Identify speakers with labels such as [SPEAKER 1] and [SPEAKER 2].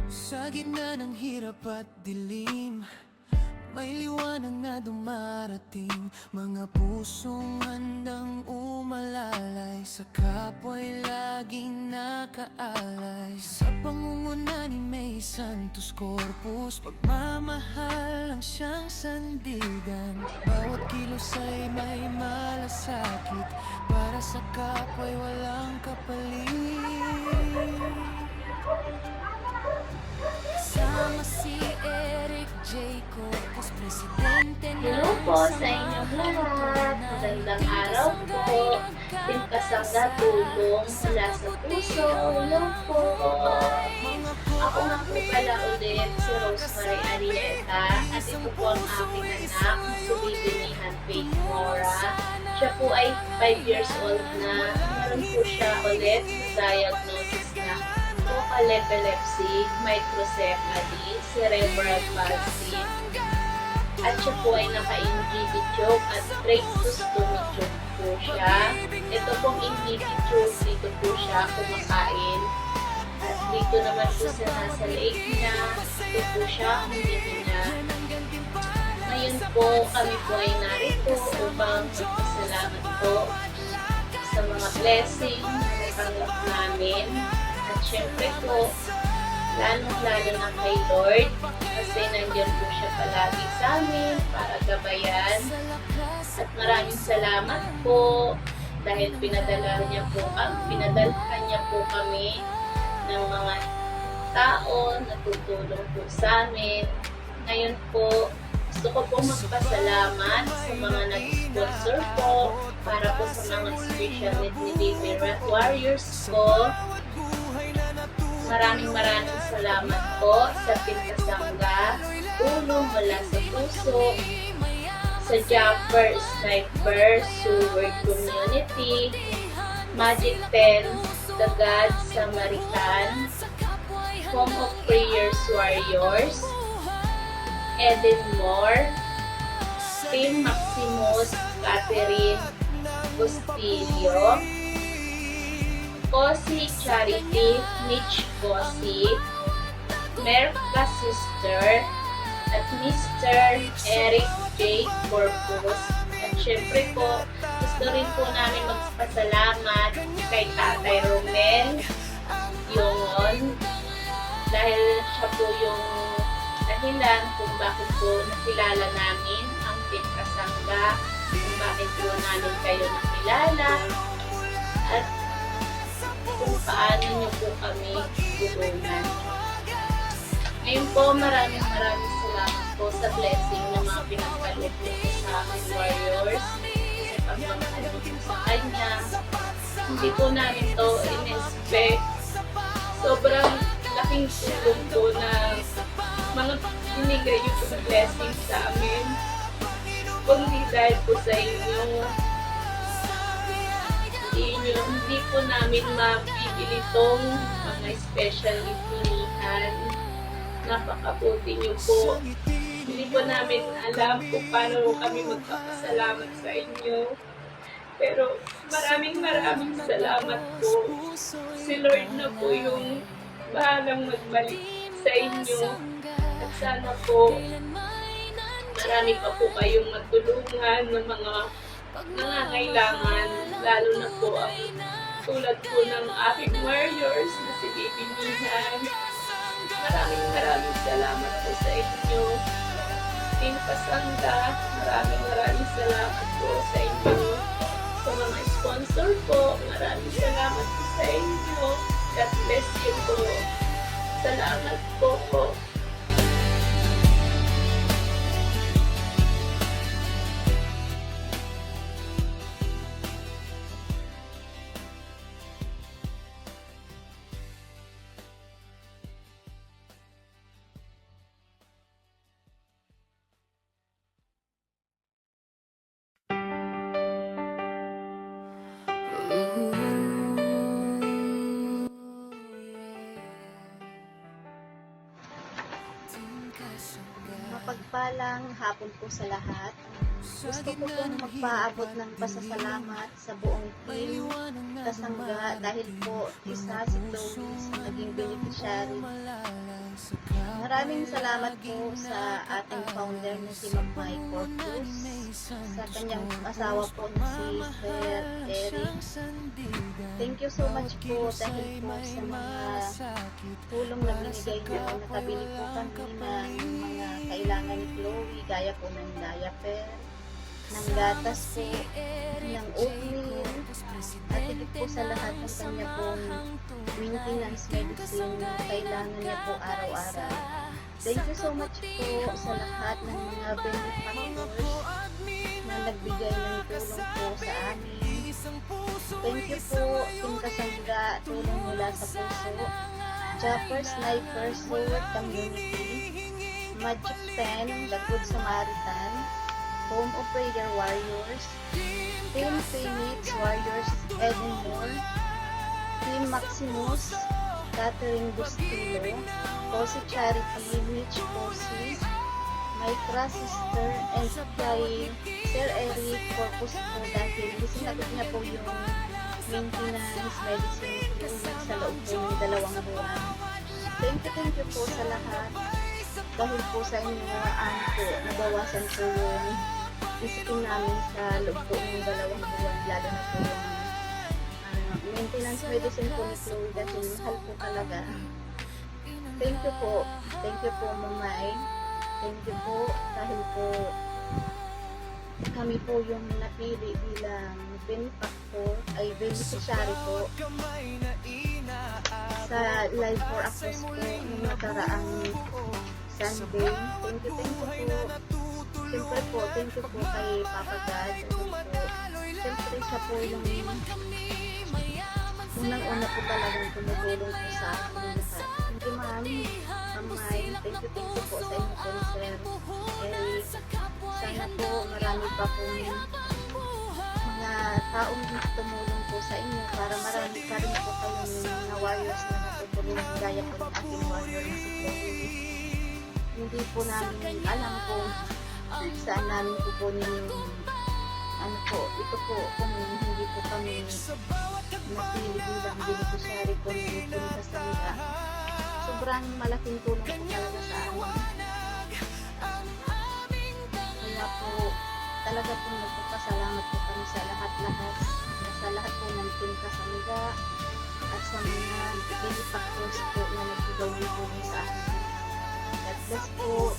[SPEAKER 1] Sa gitna ng hirap at dilim, may liwanag na dumarating. Mga pusong handang umalalay, sa kapwa'y laging nakaalay. Sa pangunguna ni May Santos Corpus, pagmamahal ang siyang sandigan. Bawat kilos ay may malasakit, para sa kapwa'y walang kapalit. Kasama si Eric J. Corpus, presidente ng
[SPEAKER 2] Hello po sa inyong lahat. Magandang araw po. Timpasangga tulong mula sa puso. Hello po. Ako nga po pala ulit si Rosemary Arieta at ito po ang aking anak na si Baby Nihan Faith Mora. Siya po ay 5 years old na. Meron po siya ulit sa diagnosis na focal epilepsy, microcephaly, cerebral palsy, at siya po ay naka-inhibit tube at tracheostomy tube po siya. Ito pong inhibit tube, dito po siya kumakain. At dito naman po sa nasa leeg niya, dito po siya humingi niya. Ngayon po, kami po ay narito upang magpasalamat po sa mga blessing na natanggap namin. At syempre po, lalong-lalo na kay Lord, kasi nandiyan po siya palagi sa amin para gabayan. At maraming salamat po dahil pinadalhan niya po kami ng mga tao na tutulong po sa amin. Ngayon po, gusto ko po magpasalamat sa mga nag-sponsor po para po sa mga special need ni Baby Warriors ko. Maraming salamat po sa Timpasangga, tulong mula sa puso, sa Jumper Sniper, Seward Community, Magic Pen, The God Samaritan, Home of Prayers Warriors, Eden Moore, Team Maximus, Catherine Bustilio, Cosi Charity, Mitch Cosi, Merka Sister, at Mr. Eric J. Corpus. At syempre po, gusto rin po namin magpasalamat kay Tatay Romel Yongon dahil siya po yung dahilan kung bakit po nakilala namin ang Timpasangga, kung bakit po namin kayo nakilala, at kung paano niyo po kami tulungan. Ngayon po, maraming salamat po sa blessing ng mga pinagpalit po sa aking warriors. Kasi pagmamahal po sa kanya, hindi po namin to in-expect. Sobrang laking tulong po na mga binigay niyo po na blessing sa amin. Kundi dahil po sa inyo, hindi po namin mabibili tong mga special ipinihan. Napakabuti niyo po. Hindi po namin alam kung paano kami magpapasalamat sa inyo. Pero maraming salamat po. Si Lord na po yung bahalang magbalik sa inyo. At sana po marami pa po kayong matulungan ng mga nangangailangan, lalo na po ang tulad po ng aking warriors na si Baby Nihan. Maraming salamat po sa inyo. Timpasangga, maraming salamat po sa inyo. Sa mga sponsor po, maraming salamat po sa inyo. God bless you po. Salamat po.
[SPEAKER 3] Mapagpalang hapon po sa lahat.
[SPEAKER 2] Gusto ko pong magpaabot ng pasasalamat sa buong team Kasangga dahil po isa si Chloe sa naging beneficiary. Maraming salamat po sa ating founder na si Ma'am Mai Corpus, sa kanyang asawa po na si Sir Eric. Thank you so much po dahil po sa mga tulong na binigay niyo. Nakabili po kami ng mga kailangan ni Chloe, gaya po ng diaper, ng gatas po, ng oatmeal, at higit po sa lahat ng kanya pong maintenance medicine na kailangan niya po araw-araw. Thank you so much po sa lahat ng mga benefactors na nagbigay ng tulong po sa amin. Thank you po, Team Kasangga, tulong mula sa puso, Japper Sniper Sword Community, Magic 10, The Good Samaritan, Home of Prayer Warriors, Team Phoenix Warriors Edinburgh, Team Maximus, Catherine Bustillo, Cosi Charity, Mitch Cosi, my trust sister, and kay Sir Eric Corpus po dahil sinagot niya po yung maintenance medicine sa loob po ng 2 buwan. Thank you po sa lahat. Dahil po sa inyo, po, nabawasan po yung isipin namin sa loob po ng 2 buwan, lalo na po yung maintenance medicine po ni Chloe dahil mahal po talaga. Thank you po Mamay. Thank you po dahil po kami po yung napili bilang benefactor, ay beneficiary po sa Live for Actors po ng nakaraang Sunday. Thank you po. Siyempre po, thank you po kay Papa God. Siyempre siya po yung unang-una po talagang tumutulong po sa akin. Thank you, Mami. Mamay, thank you po sa inyo po, Sir Eric. Sana po marami pa po mga taong tumulong po sa inyo para marami pa rin po kayong mga warriors na natutulungan gaya po ng aking warrior na si Chloe. Hindi po namin alam kung saan namin kukunin yung ito po kung hindi po kami napili bilang beneficiary po ng Team Kasangga. Sobrang malaking tulong po talaga sa amin. Kaya po talaga po nagpapasalamat po kami sa lahat po ng Team Kasangga at sa mga benefactors po na nagbibigay po sa amin. God bless po.